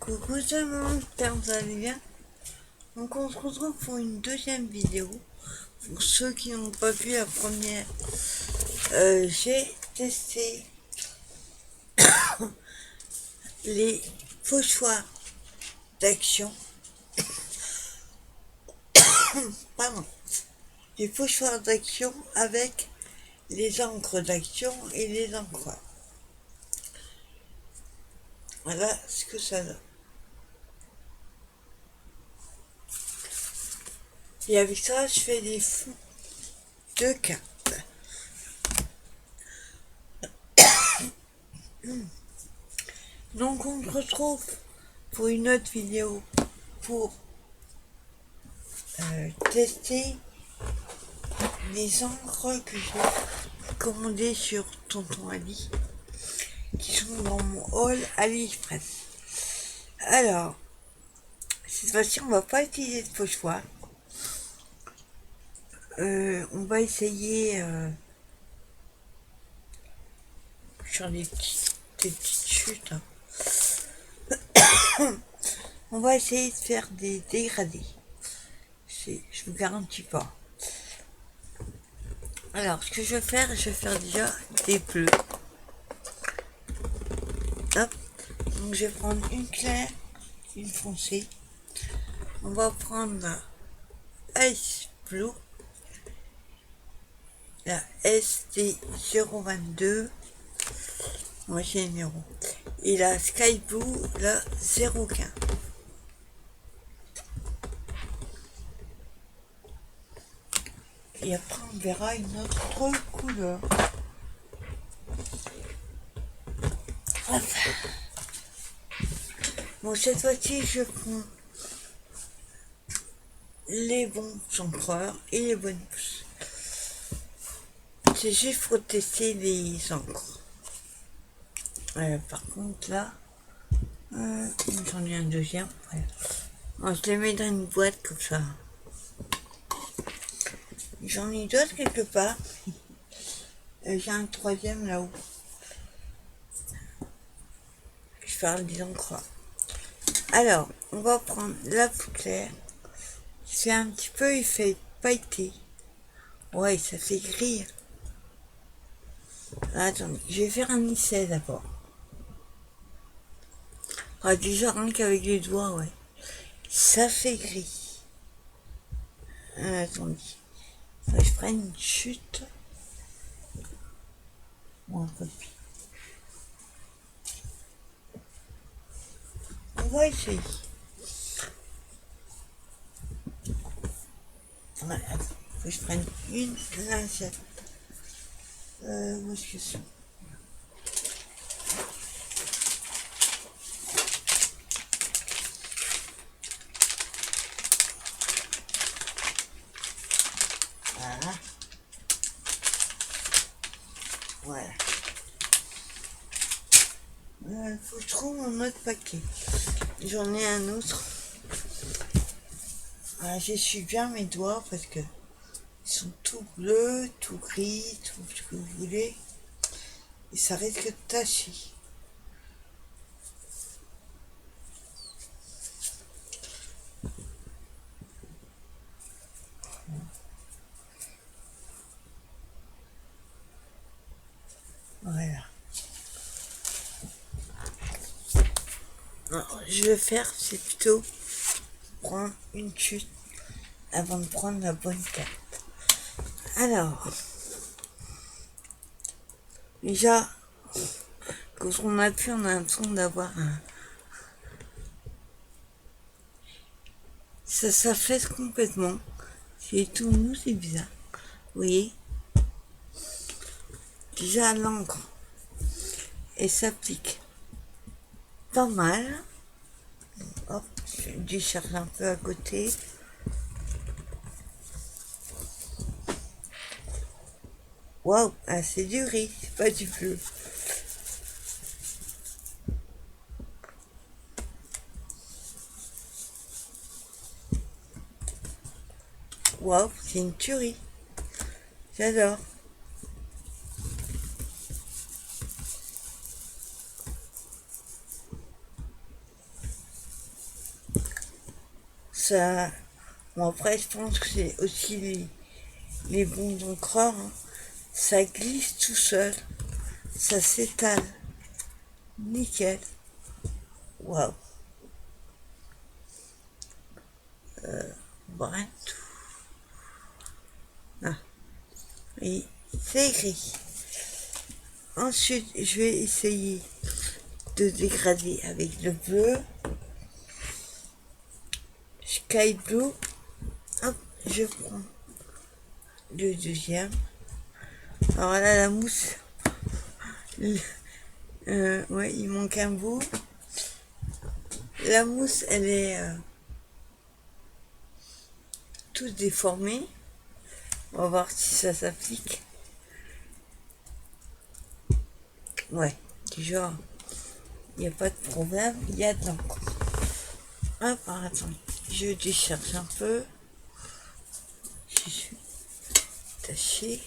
Coucou tout le monde, j'espère que vous allez bien. Donc on se retrouve pour une deuxième vidéo. Pour ceux qui n'ont pas vu la première, j'ai testé les pochoirs d'action. Pardon. Les pochoirs d'action avec les encres d'action et les encres. Voilà ce que ça donne. Et avec ça, je fais des fonds de cartes. Donc on se retrouve pour une autre vidéo pour tester les encres que j'ai commandées sur Tonton Ali, qui sont dans mon haul AliExpress. Alors, cette fois-ci, on va pas utiliser de pochoir. On va essayer sur des petites chutes. On va essayer de faire des dégradés. Je vous garantis pas. Alors, ce que je vais faire déjà des bleus. Hop. Donc, je vais prendre une claire, une foncée. On va prendre la Ice Blue, la SD022, moi j'ai le numéro, et la Sky Blue, la 015. Et après on verra une autre couleur. Enfin. Bon, cette fois-ci je prends les bons encreurs et les bonnes pousses. C'est juste pour tester les encres. Par contre là, j'en ai un deuxième. Voilà. Bon, je les mets dans une boîte comme ça. J'en ai d'autres quelque part. J'ai un troisième là-haut. Je parle des encres. Alors, on va prendre la plus claire. C'est un petit peu effet pailleté. Ouais, ça fait gris. Attendez, je vais faire un essai d'abord. Ah, déjà, rien qu'avec les doigts, ouais. Ça fait gris. Attendez. Faut que je prenne une chute. Bon, un peu de pire. On va essayer. Ouais, faut que je prenne une lingette. Où est-ce que c'est? Voilà. Voilà. Faut que je trouve mon autre paquet. J'en ai un autre. Voilà, j'essuie bien mes doigts parce que ils sont tout bleus, tout gris, tout ce que vous voulez. Et ça risque de tacher. Voilà. Alors, je vais faire, c'est plutôt prendre une chute avant de prendre la bonne carte. Alors, déjà, quand on appuie, on a l'impression d'avoir un... Ça s'affaisse complètement. C'est tout mou, c'est bizarre. Vous voyez? Déjà, l'encre, elle s'applique pas mal. Hop, je décharge un peu à côté. Waouh, ah, c'est du riz, c'est pas du bleu. Waouh, c'est une tuerie. J'adore. ça... Bon, après, je pense que c'est aussi les bons encreurs, hein. Ça glisse tout seul, ça s'étale, nickel. Waouh. Bref. Ah, oui, c'est écrit. Ensuite, je vais essayer de dégrader avec le bleu. Sky Blue. Hop, je prends le deuxième. Alors là, la mousse. Ouais, il manque un bout. La mousse, elle est toute déformée. On va voir si ça s'applique. Ouais, déjà, il n'y a pas de problème. Il y a de l'encre. Hop, attends, je décharge un peu. Je suis taché.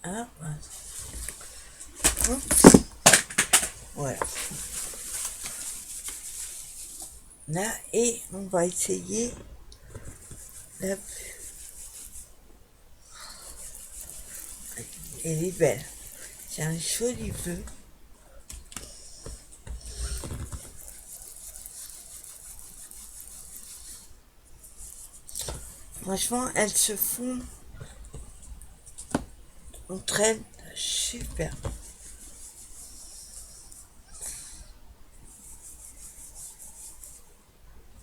Ah, voilà. Là, et on va essayer la... Elle est belle. C'est un joli bleu. Franchement, elles se font entre elles super.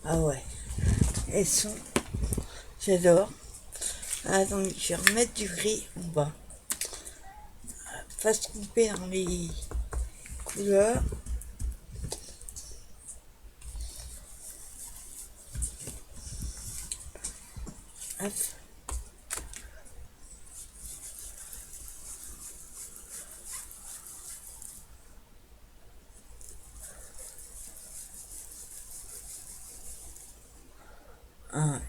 Ah ouais, elles sont... J'adore. Ah, donc je vais remettre du gris en bas. Pas se tromper dans les couleurs. Hop. Ah,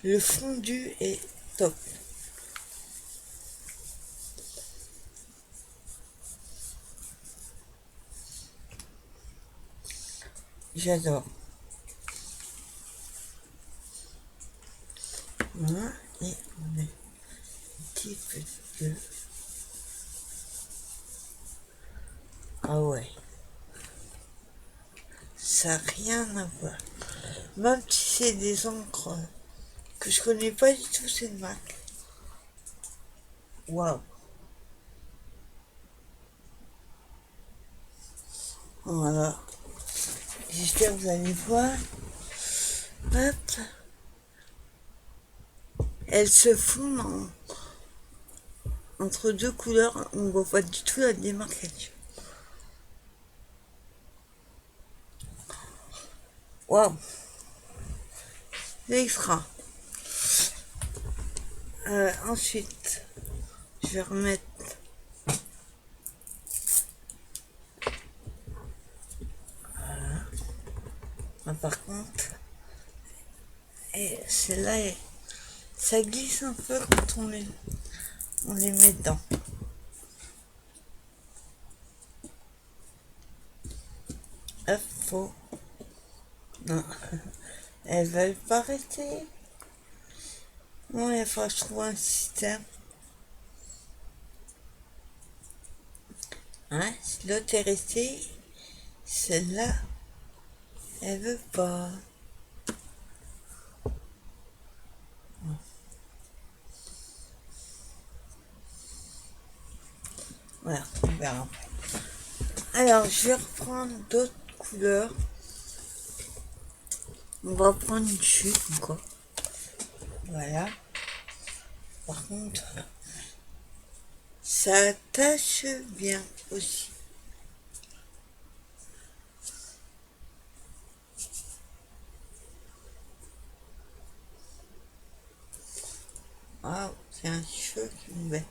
le fondu est top. J'adore. Voilà. Et on met un petit peu de bleu. Ah ouais. Ça n'a rien à voir. Même si c'est des encres que je connais pas du tout cette marque. Waouh. Voilà. J'espère que vous allez voir. Hop. Elles se font entre deux couleurs. On voit pas du tout la démarcation. Waouh. C'est extra. Ensuite, je vais remettre par contre, et celle-là, ça glisse un peu quand on les met dedans. Hop, faut... Non, elles veulent pas rester. Bon, il faut que je trouve un système. Hein, si l'autre est restée, celle-là, elle veut pas. Voilà, on verra. Alors, je vais reprendre d'autres couleurs. On va prendre une chute encore. Voilà. Par contre, ça attache bien aussi. Ah, c'est un cheveu qui me met.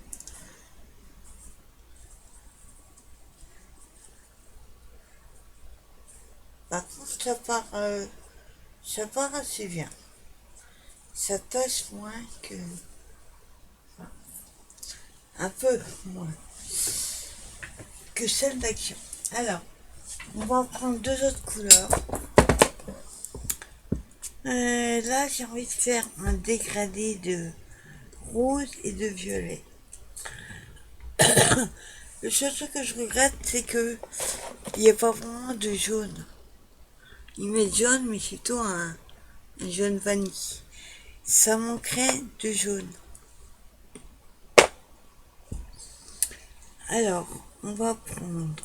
Par contre, ça part assez bien. Ça tâche moins que... Un peu moins que celle d'Action. Alors, On va prendre deux autres couleurs. Là, j'ai envie de faire un dégradé de rose et de violet. Le seul truc que je regrette, c'est que il n'y a pas vraiment de jaune. Ils mettent jaune, mais c'est plutôt un jaune vanille. Ça manquerait de jaune. Alors, on va prendre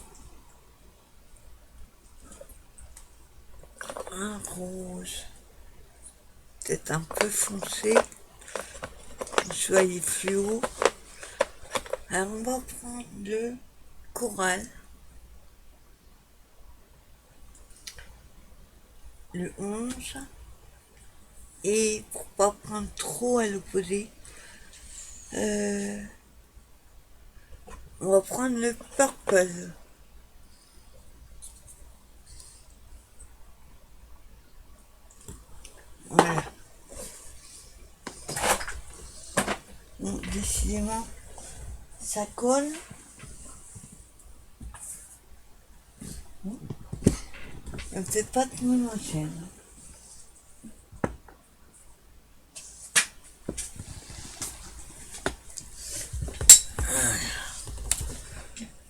un rose, peut-être un peu foncé, soit il est fluo. Alors, on va prendre le coral, le 11, et pour pas prendre trop à l'opposé, on va prendre le purple. Voilà. Bon, décidément, ça colle. Il n'y a peut-être pas de mon chaîne.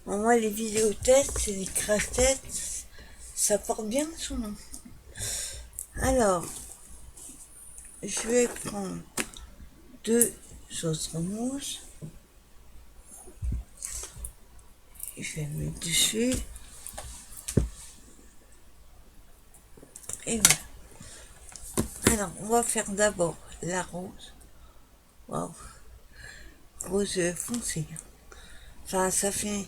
Moi, les vidéos tests, c'est les crash tests, ça porte bien son nom. Alors, je vais prendre deux autres mousses. Je vais mettre dessus. Et voilà. Alors, on va faire d'abord la rose. Waouh. Rose foncée. Enfin, ça fait...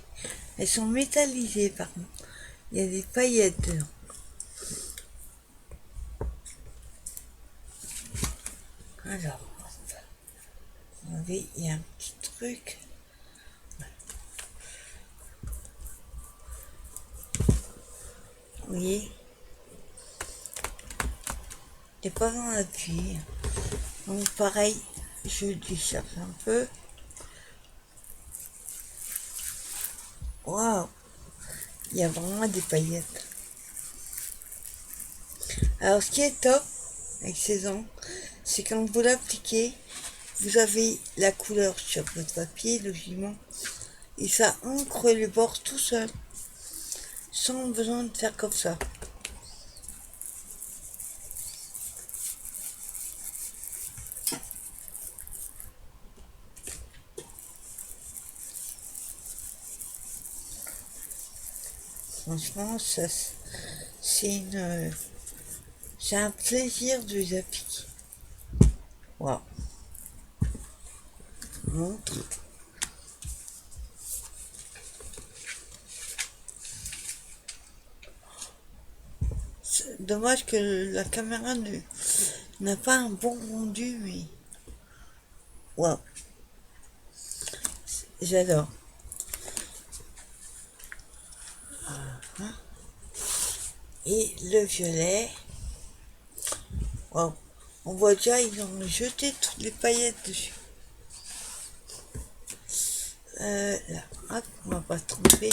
Elles sont métallisées, par contre. Il y a des paillettes dedans. Alors, vous voyez, il y a un petit truc. Vous voyez, il n'y a pas vraiment d'appui. Donc pareil, je décharge un peu. Waouh, il y a vraiment des paillettes. Alors ce qui est top avec ces ongles, c'est quand vous l'appliquez, vous avez la couleur sur votre papier, logiquement, et ça ancre les bords tout seul, sans besoin de faire comme ça. Franchement, ça, c'est un plaisir de les appliquer. Waouh. Montre. C'est dommage que la caméra n'a pas un bon rendu, mais waouh. J'adore. Et le violet. Wow. On voit déjà, ils ont jeté toutes les paillettes dessus. Là, hop, on va pas se tromper.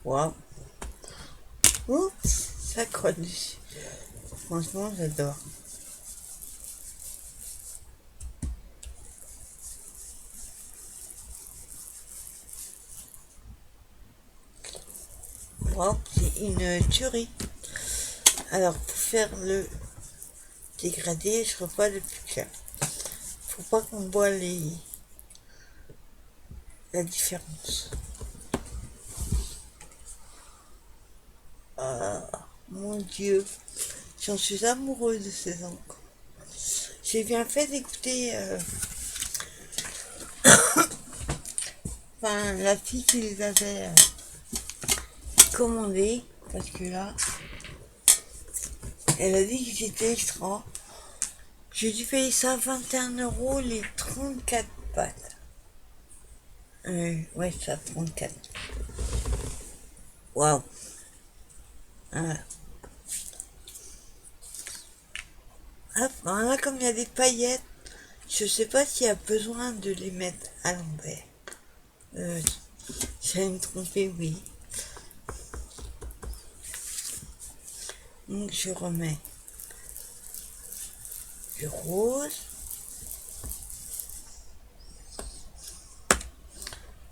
Waouh. Oups, ça colle dessus. Franchement, j'adore. Waouh, c'est une tuerie. Alors, pour faire le dégradé, je revois le plus clair. Faut pas qu'on voit la différence. Ah, mon Dieu, j'en suis amoureux de ces encres. J'ai bien fait d'écouter la fille qui les avait commandées, parce que là, elle a dit que c'était extra. J'ai dû payer ça 21 € les 34 pattes. Ouais, ça, 34. Waouh. Voilà. Hop, voilà, comme il y a des paillettes, je sais pas s'il y a besoin de les mettre à l'envers. J'allais me tromper, oui. Donc je remets le rose.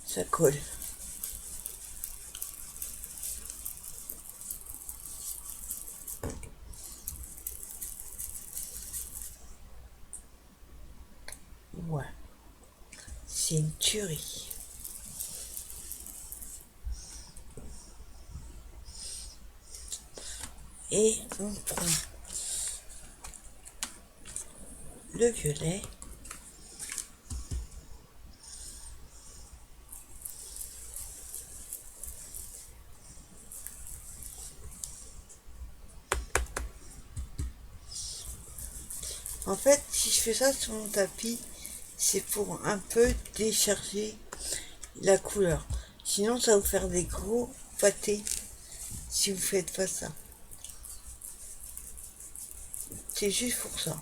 Ça colle. Ouais. C'est une tuerie. Et on prend le violet. En fait, si je fais ça sur mon tapis, c'est pour un peu décharger la couleur. Sinon, ça va vous faire des gros pâtés si vous faites pas ça. C'est juste pour ça.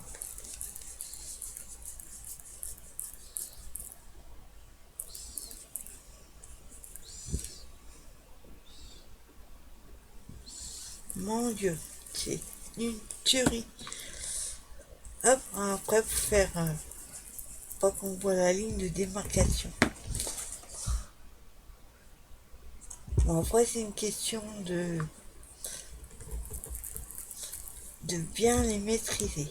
Mon Dieu, c'est une tuerie. Hop, après pour faire pas qu'on voit la ligne de démarcation. Bon, après c'est une question de bien les maîtriser.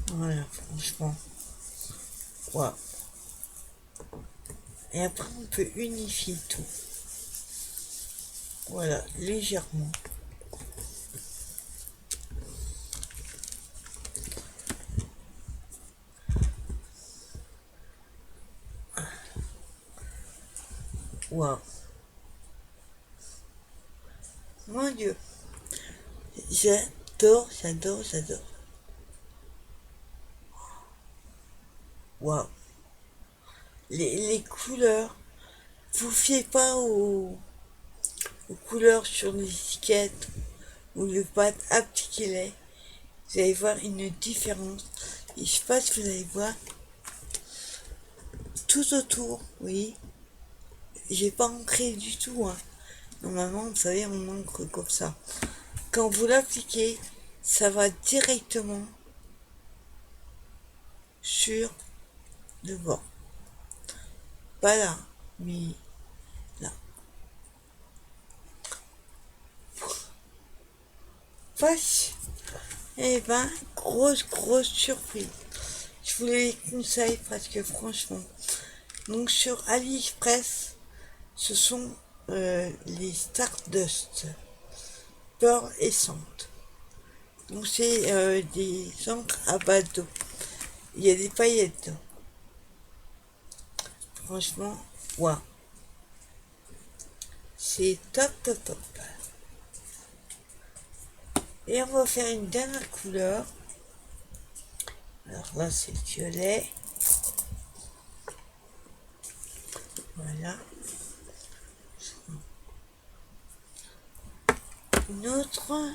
Voilà, franchement. Wow. Et après on peut unifier tout. Voilà, légèrement. Waouh. Mon Dieu. J'adore, j'adore, j'adore. Waouh. Les couleurs. Vous fiez pas aux couleurs sur l'étiquette ou le pâte, appliquez-les. Vous allez voir une différence. Et je sais pas si vous allez voir tout autour, oui. J'ai pas ancré du tout, hein. Normalement, vous savez, on ancre comme ça. Quand vous l'appliquez, ça va directement sur le bord. Pas là, mais là. Vache. Eh ben, grosse surprise. Je vous les conseille parce que franchement. Donc sur AliExpress, ce sont les Stardust Pearl Essence. Donc c'est des encres à base d'eau. Il y a des paillettes. Franchement, waouh. C'est top, top, top. Et on va faire une dernière couleur. Alors là, c'est le violet. Voilà. Une autre.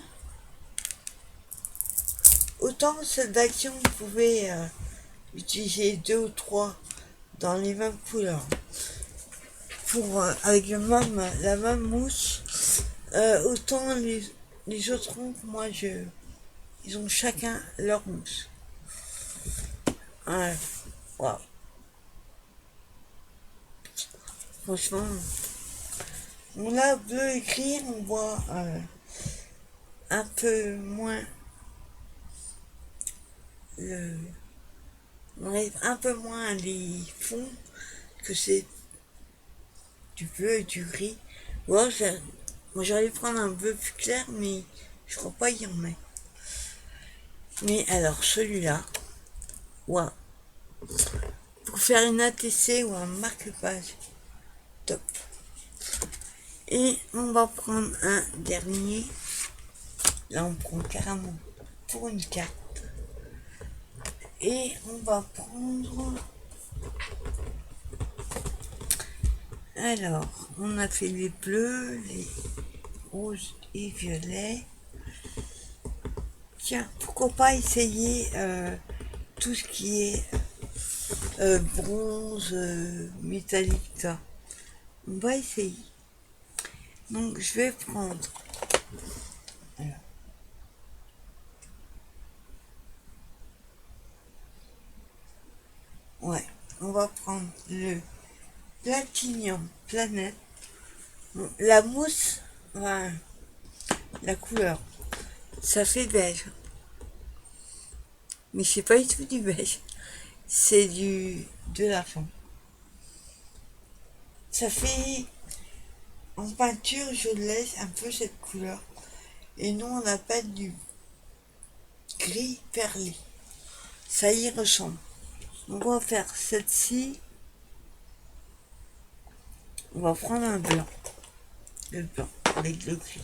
Autant celle d'action, vous pouvez utiliser 2 ou 3 dans les mêmes couleurs. Pour, avec la même mousse. Autant les autres ronds, moi, ils ont chacun leur mousse. Ouais. Waouh. Franchement, on a bleu et gris, on voit un peu moins on arrive un peu moins les fonds que c'est du bleu et du gris. Moi, j'aurais dû prendre un bleu plus clair, mais je crois pas y en ait. Mais alors, celui-là, waouh. Pour faire une ATC ou un marque-page, top. Et on va prendre un dernier. Là, on prend carrément pour une carte. Et on va prendre... Alors, on a fait les bleus, les rouges et violets. Tiens, pourquoi pas essayer tout ce qui est bronze, métallique, ça. On va essayer. Donc, je vais prendre... Alors, ouais, on va prendre le Platinum Planète. La mousse, ouais, la couleur, ça fait beige. Mais c'est pas du tout du beige. C'est de l'argent. Ça fait... En peinture, je laisse un peu cette couleur. Et nous, on appelle du gris perlé. Ça y ressemble. Donc, on va faire celle-ci. On va prendre un blanc. Le blanc avec le gris.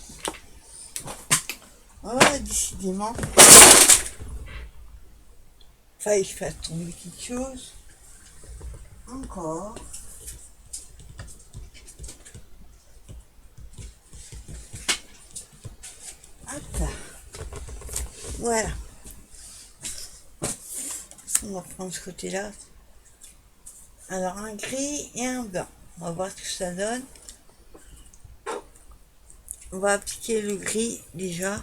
Voilà, décidément. Fallait que je fasse tomber quelque chose. Encore. Hop là. Voilà. On va prendre ce côté-là. Alors, un gris et un blanc. On va voir ce que ça donne. On va appliquer le gris déjà.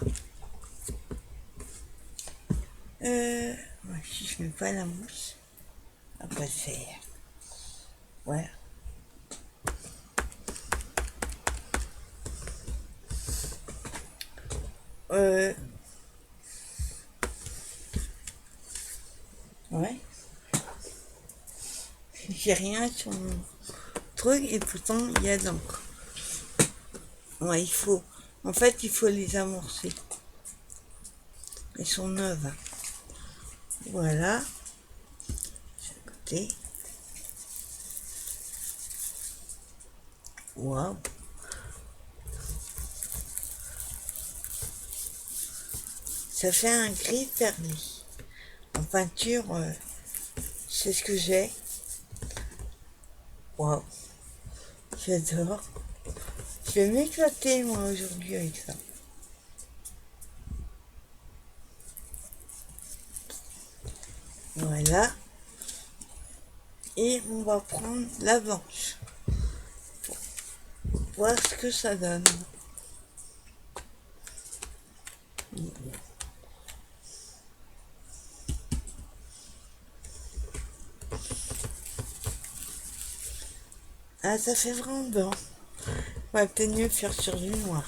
Si je mets pas la mousse, ça va pas le faire. Voilà. Ouais. J'ai rien sur mon truc et pourtant il y a de l'encre. Ouais, il faut. En fait, il faut les amorcer. Elles sont neuves. Voilà. À côté. Waouh. Ça fait un gris perlé. En peinture, c'est ce que j'ai. Waouh. J'adore. Je vais m'éclater moi aujourd'hui avec ça. Voilà. Et on va prendre la blanche. Pour voir ce que ça donne. Ah, ça fait vraiment blanc. Ouais, peut-être mieux faire sur du noir.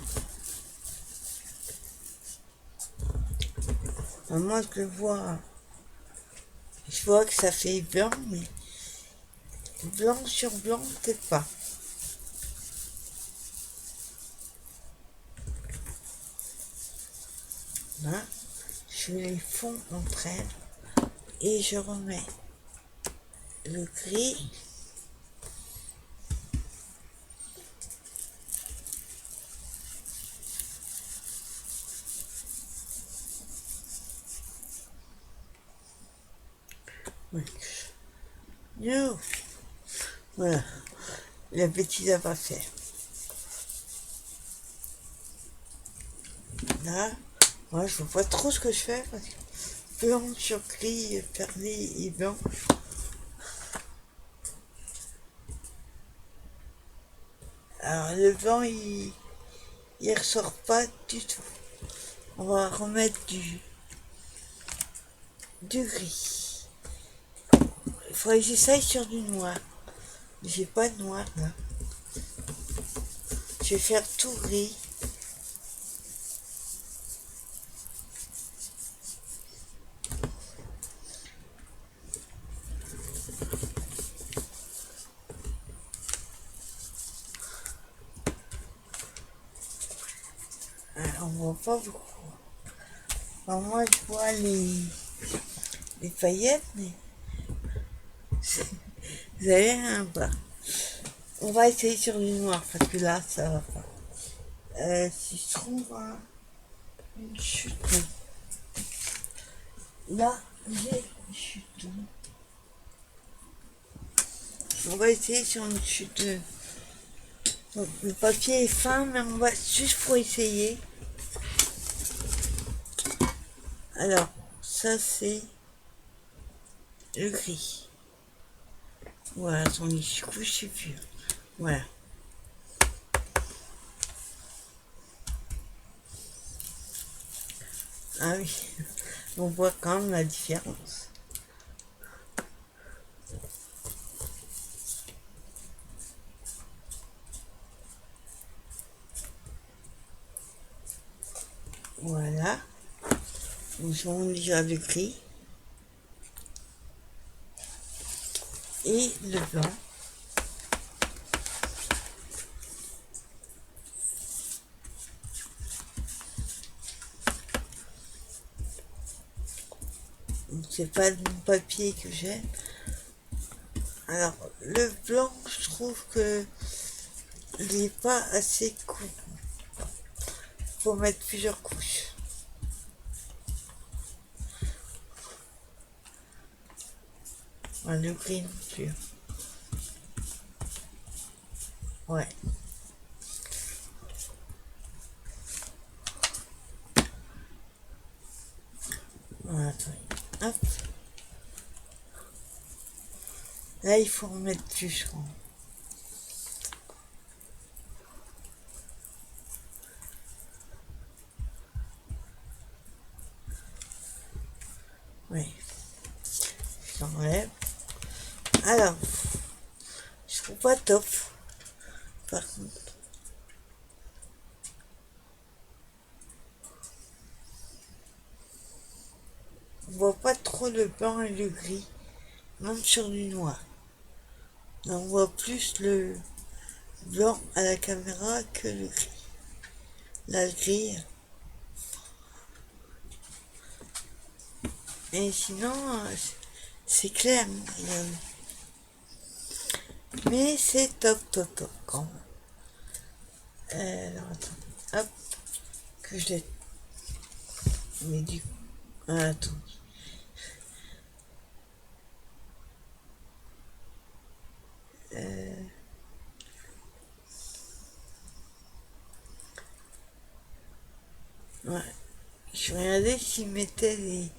Enfin, moi, je vois que ça fait blanc, mais blanc sur blanc, peut-être pas. Là, je les fonds entre elles et je remets le gris. Ouais. Yo. Voilà, la bêtise à pas faire. Là, moi je vois pas trop ce que je fais parce que blanc sur gris, perlé et blanc. Alors le blanc il ressort pas du tout. On va remettre du gris. Il faudrait que j'essaye sur du noir. J'ai pas de noir là. Je vais faire tout gris. Alors, on voit pas beaucoup. Alors, moi je vois les paillettes, mais vous allez rien voir. On va essayer sur du noir parce que là, ça va pas. Si je trouve une chute, là, j'ai une chute. On va essayer sur une chute. Donc, le papier est fin, mais on va juste pour essayer. Alors, ça c'est le gris. Voilà, attendez, du coup, je sais plus. Voilà. Ah oui, on voit quand même la différence. Voilà. Nous avons déjà le gris et le blanc. C'est pas de mon papier que j'ai. Alors, le blanc, je trouve que il n'est pas assez court. Faut mettre plusieurs couches. Voilà, le gris non plus. Ouais. Voilà, attendez. Hop. Là, il faut en mettre plus, je crois. Oui. Je l'enlève. Alors, je trouve pas top. Par contre. On voit pas trop le blanc et le gris. Même sur du noir. On voit plus le blanc à la caméra que le gris. Là, le gris. Et sinon, c'est clair. Mais c'est top, top, top quand même. Alors, attends. Hop. Que je l'ai. Mais du coup. Attends. Ouais. Je regardais s'ils mettaient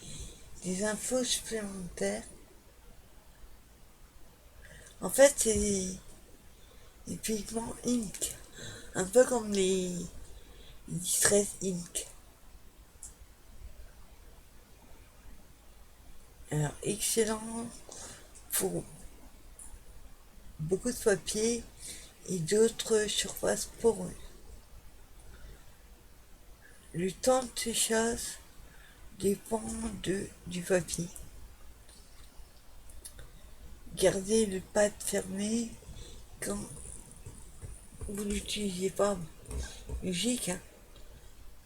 des infos supplémentaires. En fait, c'est des pigments ink. Un peu comme les Distress Ink. Alors, excellent pour beaucoup de papier et d'autres surfaces poreuses. Le temps de séchage dépend du papier. Gardez le pad fermé quand vous n'utilisez pas. Logique, hein.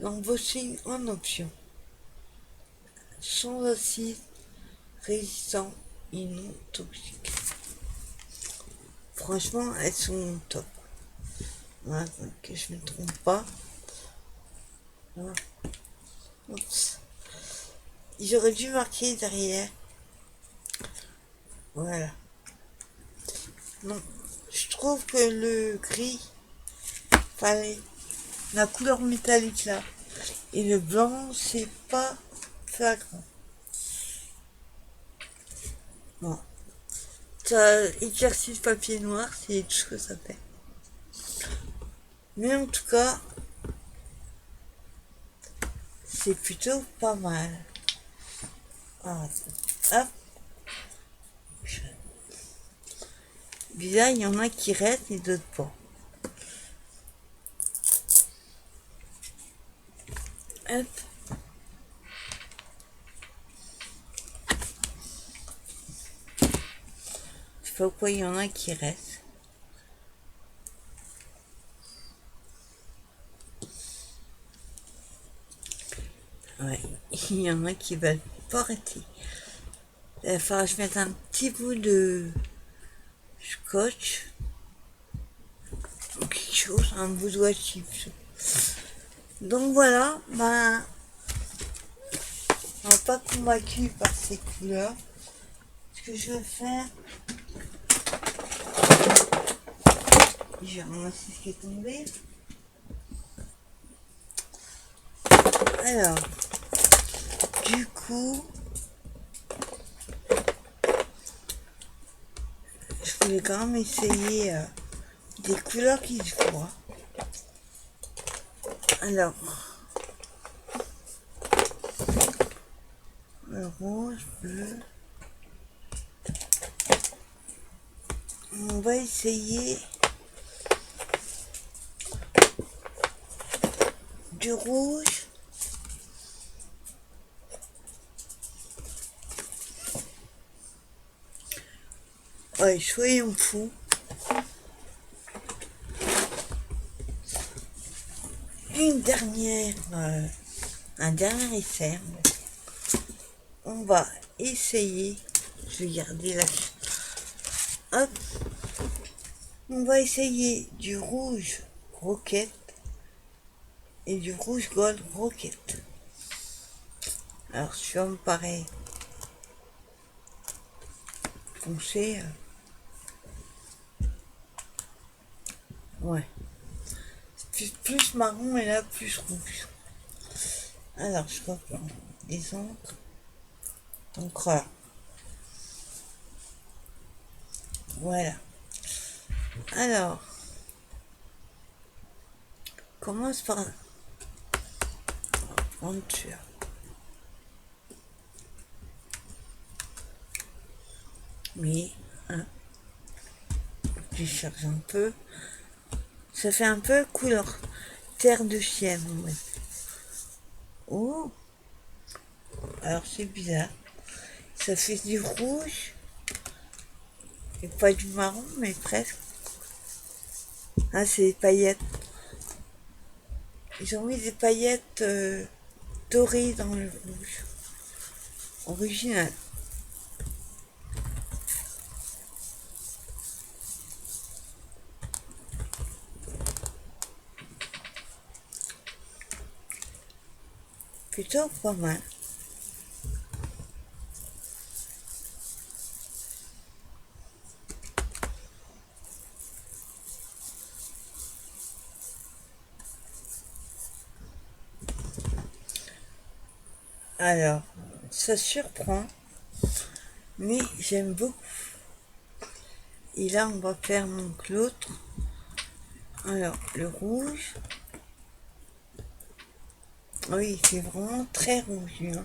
L'embossing en option. Sans acide, résistant et non toxique. Franchement, elles sont top. Voilà, que je ne me trompe pas. Voilà. Oups. J'aurais dû marquer derrière. Voilà. Non, je trouve que le gris, fallait la couleur métallique là, et le blanc, c'est pas flagrant. Bon. Ça éclaircit le papier noir, c'est tout ce que ça fait. Mais en tout cas, c'est plutôt pas mal. Ah, hop. Bizarre, il y en a qui restent et d'autres pas. Hop. Je sais pas pourquoi il y en a qui restent. Ouais, il y en a qui veulent pas arrêter. Il va falloir que je mette un petit bout de scotch. chose, un boudoir chips. Donc voilà, ben, on n'est pas convaincu par ces couleurs. Ce que je vais faire, je vais ramasser ce qui est tombé. Alors, du coup, je voulais quand même essayer des couleurs qui se voient. Alors, le rouge, bleu. On va essayer du rouge. Ouais, soyons fous. Un dernier essai. On va essayer. Je vais garder la. Hop. On va essayer du rouge roquette et du rouge gold roquette. Alors, celui-là me paraît foncé. Ouais. Plus marron et là plus rouge. Alors, je reprends les encres. Donc, voilà. Alors, commence par prendre celui-là. Oui, hein. Je cherche un peu. Ça fait un peu couleur terre de chien. Ouais. Oh, alors c'est bizarre. Ça fait du rouge et pas du marron, mais presque. Ah, c'est des paillettes. Ils ont mis des paillettes dorées dans le rouge. Original. Plutôt pas mal. Alors, ça surprend, mais j'aime beaucoup. Et là, on va faire donc l'autre. Alors, le rouge. Oui, c'est vraiment très rouge. Hein.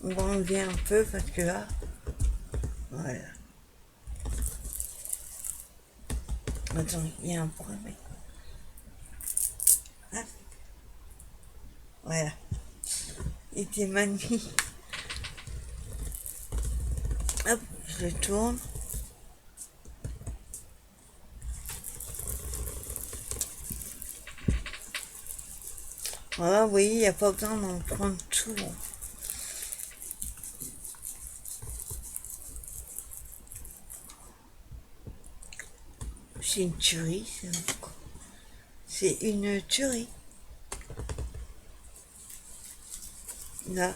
On va enlever un peu parce que là, voilà. Attends, il y a un problème. Ah, voilà. Il était mal mis. Hop, je le tourne. Voilà, vous voyez, il n'y a pas besoin d'en prendre tout. C'est une tuerie, c'est une tuerie. Là,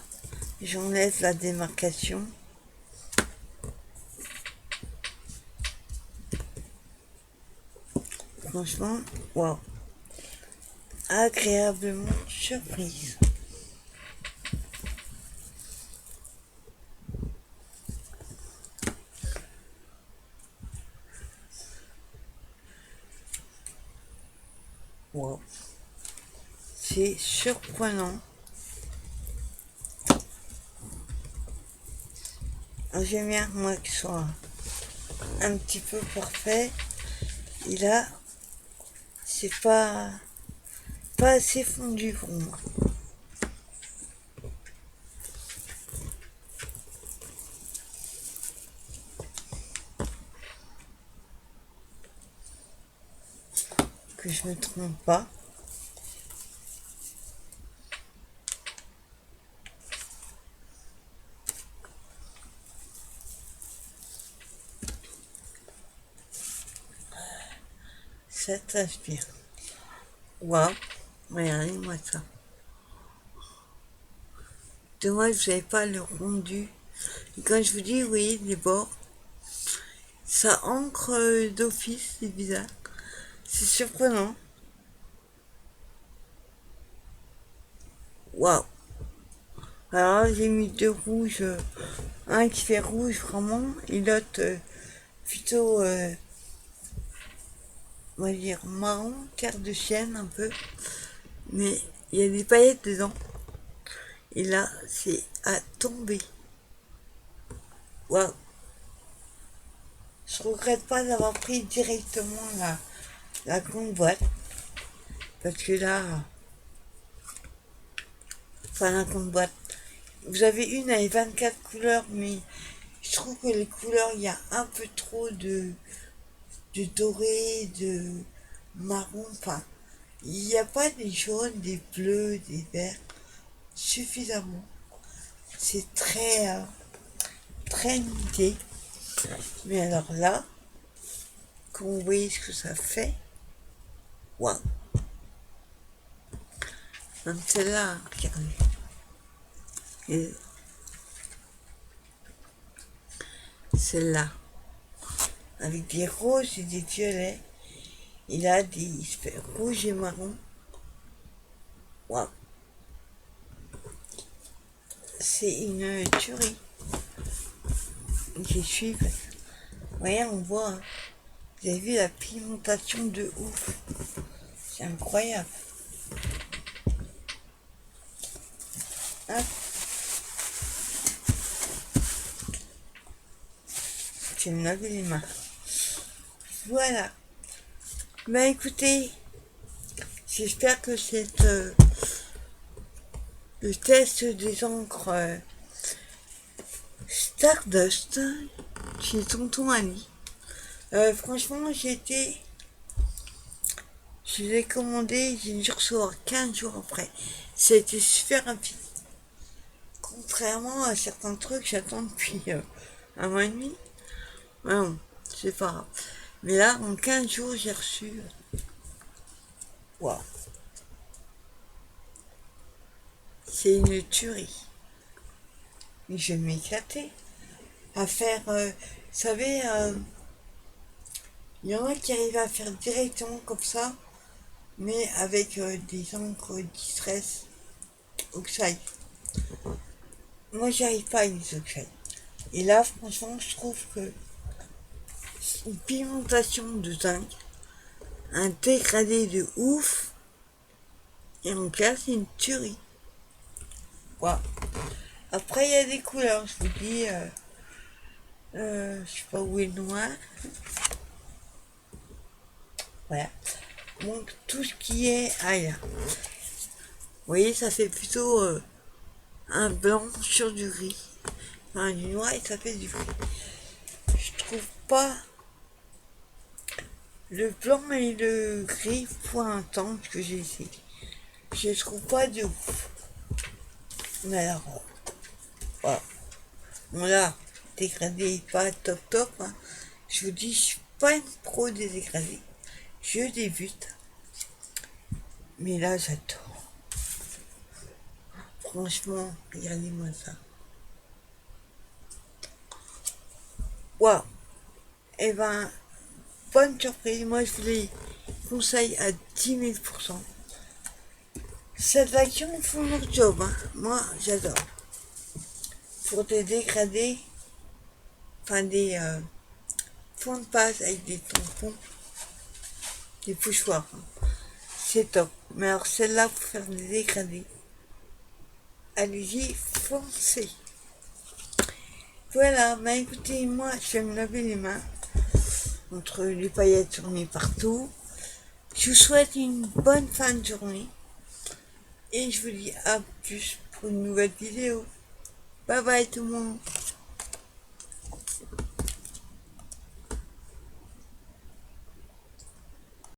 j'enlève la démarcation. Franchement, waouh. Agréablement surprise. Wow. C'est surprenant. J'aime bien moi qu'il soit un petit peu parfait. Et là, c'est pas assez fondu pour moi. Que je me trompe pas. ça transpire. Waouh, regardez-moi ça. Dommage, vous n'avez pas le rendu. Et quand je vous dis, vous voyez les bords, ça ancre d'office, c'est bizarre. C'est surprenant. Waouh. Alors j'ai mis deux rouges, un qui fait rouge vraiment, et l'autre plutôt, on va dire marron, terre de chêne un peu. Mais il y a des paillettes dedans. Et là, c'est à tomber. Waouh. Je regrette pas d'avoir pris directement la grande boîte. Parce que là, enfin la grande boîte. Vous avez une avec 24 couleurs, mais je trouve que les couleurs, il y a un peu trop de doré, de marron. Enfin, il n'y a pas des jaunes, des bleus, des verts suffisamment. C'est très limité. Mais alors là, quand vous voyez ce que ça fait, waouh! Même celle-là, regardez. Et celle-là, avec des roses et des violets. Il a des rouges et marron. Waouh! C'est une tuerie. J'y suis. Vous voyez, on voit. Hein. Vous avez vu la pigmentation de ouf. C'est incroyable. Hop. Je vais me laver les mains. Voilà. Ben écoutez, j'espère que le test des encres Stardust chez Tonton Ali. Franchement, je l'ai commandé, j'ai dû recevoir 15 jours après. C'était super rapide. Contrairement à certains trucs, j'attends depuis un mois et demi. Non, c'est pas grave. Mais là, en 15 jours, j'ai reçu. Waouh. C'est une tuerie. Mais je vais m'éclater à faire. Vous savez, il y en a qui arrivent à faire directement comme ça, mais avec des encres distress oxide. Moi, j'y arrive pas avec les oxydes. Et là, franchement, je trouve que une pigmentation de dingue, un dégradé de ouf, et en cas, c'est une tuerie. Voilà. Après, il y a des couleurs, je vous dis, je sais pas où est le noir. Voilà. Donc, tout ce qui est là. Vous voyez, ça fait plutôt un blanc sur du gris. Enfin, du noir et ça fait du gris. Je trouve pas le blanc et le gris pointant que j'ai essayé. Je trouve pas de ouf. Mais alors, voilà. Bon là, dégradé pas top, hein. Je vous dis, je suis pas une pro des dégradés. Je débute. Mais là, j'adore. Franchement, regardez-moi ça. Waouh. Eh ben, bonne surprise. Moi, je vous les conseille à 10 000%. Cette action font leur job, hein. Moi, j'adore. Pour des dégradés, enfin des fonds de passe avec des tampons, des pochoirs. Hein. C'est top. Mais alors celle-là, pour faire des dégradés, allez-y, foncez. Voilà, bah écoutez, moi, je vais me laver les mains entre les paillettes tournées partout. Je vous souhaite une bonne fin de journée. Et je vous dis à plus pour une nouvelle vidéo. Bye bye tout le monde.